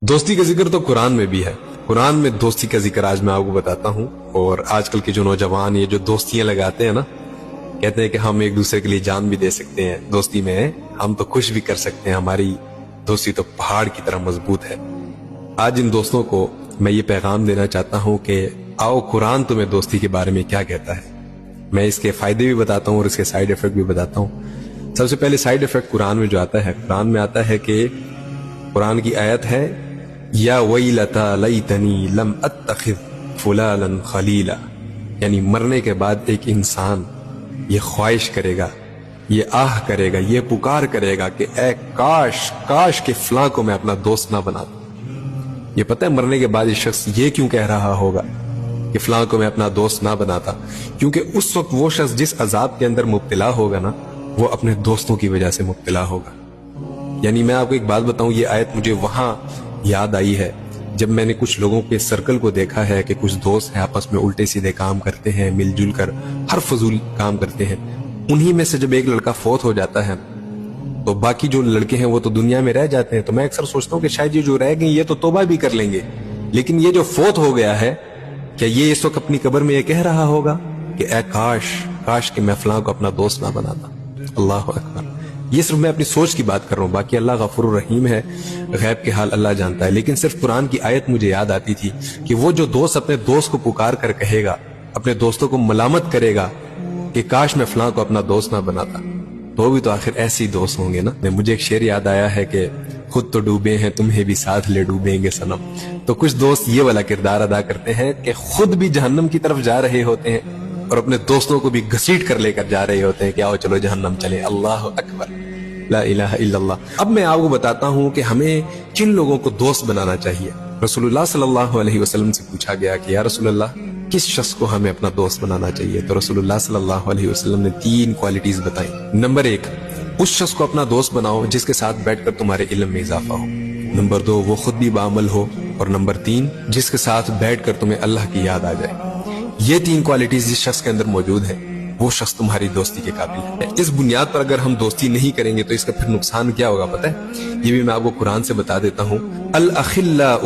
دوستی کا ذکر تو قرآن میں بھی ہے. قرآن میں دوستی کا ذکر آج میں آپ کو بتاتا ہوں. اور آج کل کے جو نوجوان یہ جو دوستیاں لگاتے ہیں نا، کہتے ہیں کہ ہم ایک دوسرے کے لیے جان بھی دے سکتے ہیں دوستی میں، ہم تو خوش بھی کر سکتے ہیں، ہماری دوستی تو پہاڑ کی طرح مضبوط ہے. آج ان دوستوں کو میں یہ پیغام دینا چاہتا ہوں کہ آؤ قرآن تمہیں دوستی کے بارے میں کیا کہتا ہے. میں اس کے فائدے بھی بتاتا ہوں اور اس کے سائیڈ ایفیکٹ بھی بتاتا ہوں. سب سے پہلے سائیڈ ایفیکٹ قرآن میں جو آتا ہے، قرآن میں آتا ہے کہ قرآن کی آیت ہے یا ویلتا لیتنی لم اتخذ فلانا خلیلا، یعنی مرنے کے بعد ایک انسان یہ خواہش کرے گا، یہ آہ کرے گا، یہ پکار کرے گا کہ اے کاش کہ فلاں کو میں اپنا دوست نہ بناتا. یہ پتہ ہے مرنے کے بعد یہ شخص یہ کیوں کہہ رہا ہوگا کہ فلاں کو میں اپنا دوست نہ بناتا؟ کیونکہ اس وقت وہ شخص جس عذاب کے اندر مبتلا ہوگا نا، وہ اپنے دوستوں کی وجہ سے مبتلا ہوگا. یعنی میں آپ کو ایک بات بتاؤں، یہ آیت مجھے وہاں یاد آئی ہے جب میں نے کچھ لوگوں کے سرکل کو دیکھا ہے کہ کچھ دوست ہیں آپس میں الٹے سیدھے کام کرتے ہیں، مل جل کر ہر فضول کام کرتے ہیں. انہی میں سے جب ایک لڑکا فوت ہو جاتا ہے تو باقی جو لڑکے ہیں وہ تو دنیا میں رہ جاتے ہیں. تو میں اکثر سوچتا ہوں کہ شاید یہ جو رہ گئے یہ تو توبہ بھی کر لیں گے، لیکن یہ جو فوت ہو گیا ہے، کیا یہ اس وقت اپنی قبر میں یہ کہہ رہا ہوگا کہ اے کاش کہ میں فلاں کو اپنا دوست نہ بناتا؟ اللہ اکبر. یہ صرف میں اپنی سوچ کی بات کر رہا ہوں، باقی اللہ غفور الرحیم ہے، غیب کے حال اللہ جانتا ہے. لیکن صرف قرآن کی آیت مجھے یاد آتی تھی کہ وہ جو دوست اپنے دوست کو پکار کر کہے گا، اپنے دوستوں کو ملامت کرے گا کہ کاش میں فلاں کو اپنا دوست نہ بناتا، تو بھی تو آخر ایسے ہی دوست ہوں گے نا. مجھے ایک شعر یاد آیا ہے کہ خود تو ڈوبے ہیں تمہیں بھی ساتھ لے ڈوبیں گے صنم. تو کچھ دوست یہ والا کردار ادا کرتے ہیں کہ خود بھی جہنم کی طرف جا رہے ہوتے ہیں اور اپنے دوستوں کو بھی گھسیٹ کر لے کر جا رہے ہوتے ہیں کہ آؤ چلو جہنم چلے. اللہ اکبر، لا الہ الا اللہ. اب میں آپ کو بتاتا ہوں کہ ہمیں کن لوگوں کو دوست بنانا چاہیے. رسول اللہ صلی اللہ علیہ وسلم سے پوچھا گیا کہ یا رسول اللہ کس شخص کو ہمیں اپنا دوست بنانا چاہیے؟ تو رسول اللہ صلی اللہ علیہ وسلم نے 3 کوالٹیز بتائیں. نمبر 1، اس شخص کو اپنا دوست بناؤ جس کے ساتھ بیٹھ کر تمہارے علم میں اضافہ ہو. نمبر 2، وہ خود بھی بعمل ہو. اور نمبر 3، جس کے ساتھ بیٹھ کر تمہیں اللہ کی یاد آ جائے. یہ 3 کوالٹیز جس شخص کے اندر موجود ہیں وہ شخص تمہاری دوستی کے قابل ہے. اس بنیاد پر اگر ہم دوستی نہیں کریں گے تو اس کا پھر نقصان کیا ہوگا پتہ ہے؟ یہ بھی میں آپ کو قرآن سے بتا دیتا ہوں. الاخلاء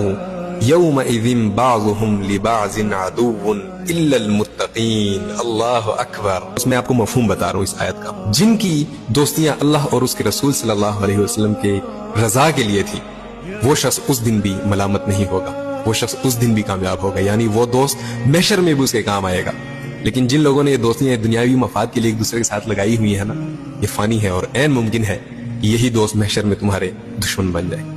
یومئذ بعضهم لبعض عدو الا المتقین. اللہ اکبر. اس میں آپ کو مفہوم بتا رہا ہوں اس آیت کا. جن کی دوستیاں اللہ اور اس کے رسول صلی اللہ علیہ وسلم کے رضا کے لیے تھی، وہ شخص اس دن بھی ملامت نہیں ہوگا، وہ شخص اس دن بھی کامیاب ہوگا. یعنی وہ دوست محشر میں بھی اس کے کام آئے گا. لیکن جن لوگوں نے یہ دوستیاں دنیاوی مفاد کے لیے ایک دوسرے کے ساتھ لگائی ہوئی ہے نا، یہ فانی ہے اور عین ممکن ہے کہ یہی دوست محشر میں تمہارے دشمن بن جائے.